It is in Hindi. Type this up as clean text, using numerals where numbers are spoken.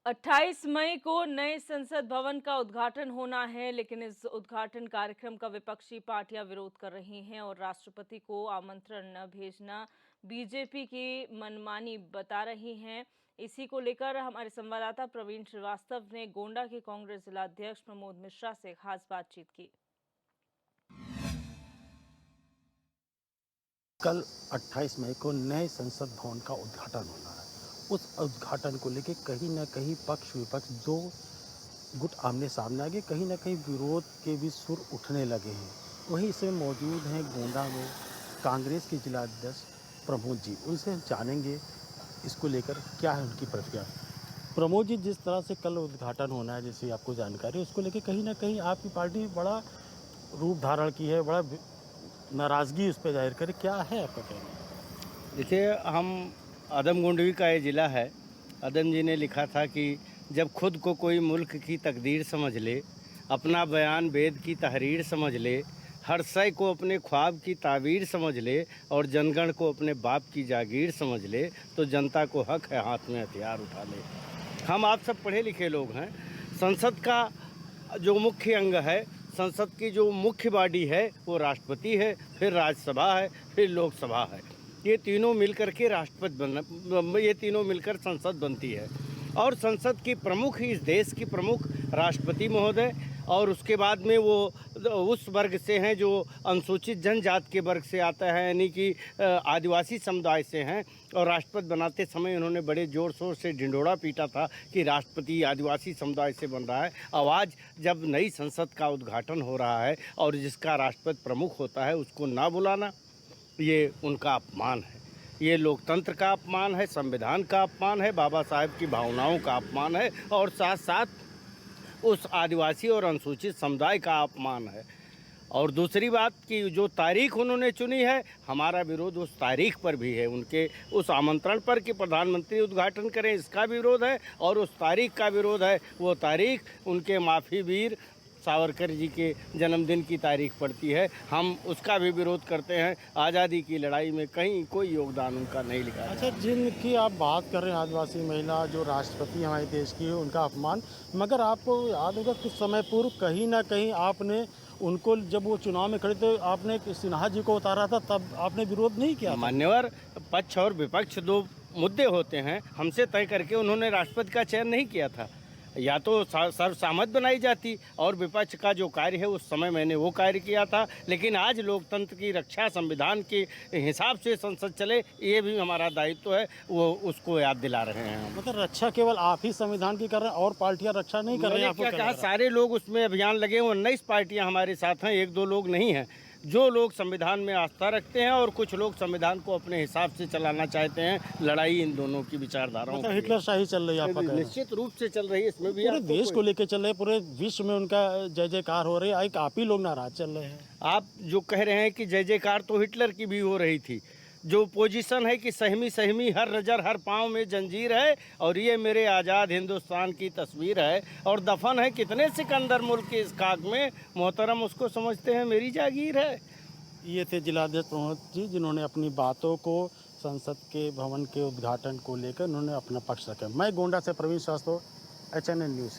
28 मई को नए संसद भवन का उद्घाटन होना है, लेकिन इस उद्घाटन कार्यक्रम का विपक्षी पार्टियां विरोध कर रही हैं और राष्ट्रपति को आमंत्रण न भेजना बीजेपी की मनमानी बता रही हैं। इसी को लेकर हमारे संवाददाता प्रवीण श्रीवास्तव ने गोंडा के कांग्रेस जिलाध्यक्ष प्रमोद मिश्रा से खास बातचीत की। कल 28 मई को नए संसद भवन का उद्घाटन होना है। उस उद्घाटन को लेकर कहीं ना कहीं पक्ष विपक्ष दो गुट आमने सामने आ गए, कहीं ना कहीं विरोध के भी सुर उठने लगे हैं। वहीं इसमें मौजूद हैं गोंडा में कांग्रेस के जिलाध्यक्ष प्रमोद जी, उनसे हम जानेंगे इसको लेकर क्या है उनकी प्रतिक्रिया। प्रमोद जी, जिस तरह से कल उद्घाटन होना है, जैसे आपको जानकारी, उसको लेकर कहीं ना कहीं आपकी पार्टी ने बड़ा रूप धारण की है, बड़ा नाराज़गी उस पर जाहिर करे, क्या है आपका कहना? देखिए, हम आदमगोंडवी का ये ज़िला है। आदम जी ने लिखा था कि जब खुद को कोई मुल्क की तकदीर समझ ले, अपना बयान वेद की तहरीर समझ ले, हर शय को अपने ख्वाब की ताबीर समझ ले और जनगण को अपने बाप की जागीर समझ ले, तो जनता को हक है हाथ में हथियार उठा ले। हम आप सब पढ़े लिखे लोग हैं। संसद का जो मुख्य अंग है, संसद की जो मुख्य बॉडी है, वो राष्ट्रपति है, फिर राज्यसभा है, फिर लोकसभा है। ये तीनों मिलकर के ये तीनों मिलकर संसद बनती है। और संसद की प्रमुख, इस देश की प्रमुख राष्ट्रपति महोदय, और उसके बाद में वो उस वर्ग से हैं जो अनुसूचित जनजाति के वर्ग से आता है, यानी कि आदिवासी समुदाय से हैं। और राष्ट्रपति बनाते समय उन्होंने बड़े ज़ोर शोर से ढिंढोरा पीटा था कि राष्ट्रपति आदिवासी समुदाय से बन रहा है। अब आज जब नई संसद का उद्घाटन हो रहा है और जिसका राष्ट्रपति प्रमुख होता है, उसको ना बुलाना, ये उनका अपमान है। ये लोकतंत्र का अपमान है, संविधान का अपमान है, बाबा साहब की भावनाओं का अपमान है, और साथ साथ उस आदिवासी और अनुसूचित समुदाय का अपमान है। और दूसरी बात कि जो तारीख उन्होंने चुनी है, हमारा विरोध उस तारीख पर भी है, उनके उस आमंत्रण पर कि प्रधानमंत्री उद्घाटन करें, इसका विरोध है। और उस तारीख का विरोध है, वो तारीख उनके माफी वीर सावरकर जी के जन्मदिन की तारीख पड़ती है। हम उसका भी विरोध करते हैं। आज़ादी की लड़ाई में कहीं कोई योगदान उनका नहीं लिखा है। अच्छा, जिनकी आप बात कर रहे हैं, आदिवासी महिला जो राष्ट्रपति हमारे देश की है, उनका अपमान, मगर आपको याद होगा कुछ समय पूर्व कहीं ना कहीं आपने उनको, जब वो चुनाव में खड़े थे, आपने सिन्हा जी को उतारा था, तब आपने विरोध नहीं किया? मान्यवर, पक्ष और विपक्ष दो मुद्दे होते हैं। हमसे तय करके उन्होंने राष्ट्रपति का चयन नहीं किया था। या तो सर्वसम्मत बनाई जाती, और विपक्ष का जो कार्य है उस समय मैंने वो कार्य किया था। लेकिन आज लोकतंत्र की रक्षा संविधान के हिसाब से संसद चले, ये भी हमारा दायित्व है, वो उसको याद दिला रहे हैं। मतलब रक्षा केवल आप ही संविधान की कर रहे हैं और पार्टियां रक्षा नहीं कर रही हैं? क्या कहा, सारे लोग उसमें अभियान लगे हुए। 19 पार्टियां हमारे साथ हैं, एक दो लोग नहीं हैं। जो लोग संविधान में आस्था रखते हैं और कुछ लोग संविधान को अपने हिसाब से चलाना चाहते हैं। लड़ाई इन दोनों की विचारधाराओं की हिटलर शाही चल रही है आपका? निश्चित रूप से चल रही है। इसमें भी पूरे देश को लेकर चल रहे हैं, पूरे विश्व में उनका जय जयकार हो रही है, आप ही लोग नाराज चल रहे हैं। आप जो कह रहे हैं कि जय जयकार, तो हिटलर की भी हो रही थी। जो पोजीशन है कि सहमी सहमी हर नज़र हर पाँव में जंजीर है, और ये मेरे आज़ाद हिंदुस्तान की तस्वीर है, और दफन है कितने सिकंदर मुल्क के इस खाक में, मोहतरम उसको समझते हैं मेरी जागीर है। ये थे जिलाध्यक्ष प्रमोद जी, जिन्होंने अपनी बातों को संसद के भवन के उद्घाटन को लेकर उन्होंने अपना पक्ष रखा। मैं गोंडा से प्रवीण श्रीवास्तव, HNN न्यूज़।